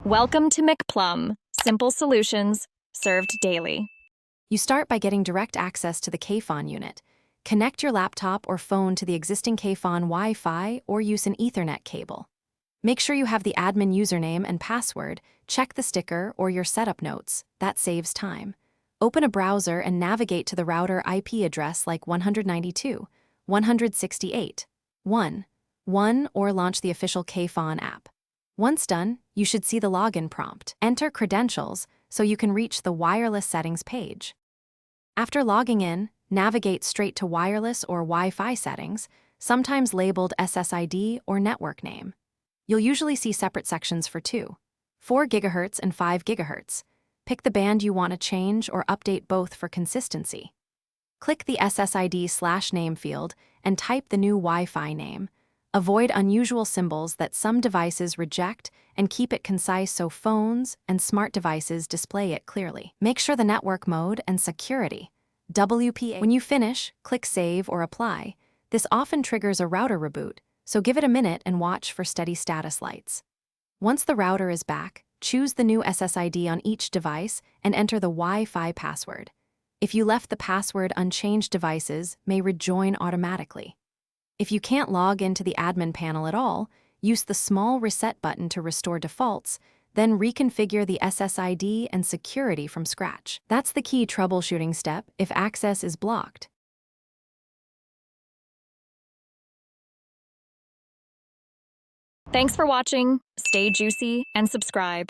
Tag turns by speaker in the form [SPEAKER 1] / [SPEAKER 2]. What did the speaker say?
[SPEAKER 1] Welcome to McPlum, simple solutions served daily.
[SPEAKER 2] You start by getting direct access to the KFON unit. Connect your laptop or phone to the existing KFON Wi-Fi or use an Ethernet cable. Make sure you have the admin username and password, check the sticker or your setup notes. That saves time. Open a browser and navigate to the router IP address like 192.168.1.1 or launch the official KFON app. Once done, you should see the login prompt. Enter credentials so you can reach the wireless settings page. After logging in, navigate straight to wireless or Wi-Fi settings, sometimes labeled SSID or network name. You'll usually see separate sections for 4 GHz and 5 GHz. Pick the band you want to change or update both for consistency. Click the SSID/name field and type the new Wi-Fi name. Avoid unusual symbols that some devices reject and keep it concise so phones and smart devices display it clearly. Make sure the network mode and security WPA. When you finish, click Save or Apply. This often triggers a router reboot, so give it a minute and watch for steady status lights. Once the router is back, choose the new SSID on each device and enter the Wi-Fi password. If you left the password unchanged, devices may rejoin automatically. If you can't log into the admin panel at all, use the small reset button to restore defaults, then reconfigure the SSID and security from scratch. That's the key troubleshooting step if access is blocked.
[SPEAKER 1] Thanks for watching. Stay juicy and subscribe.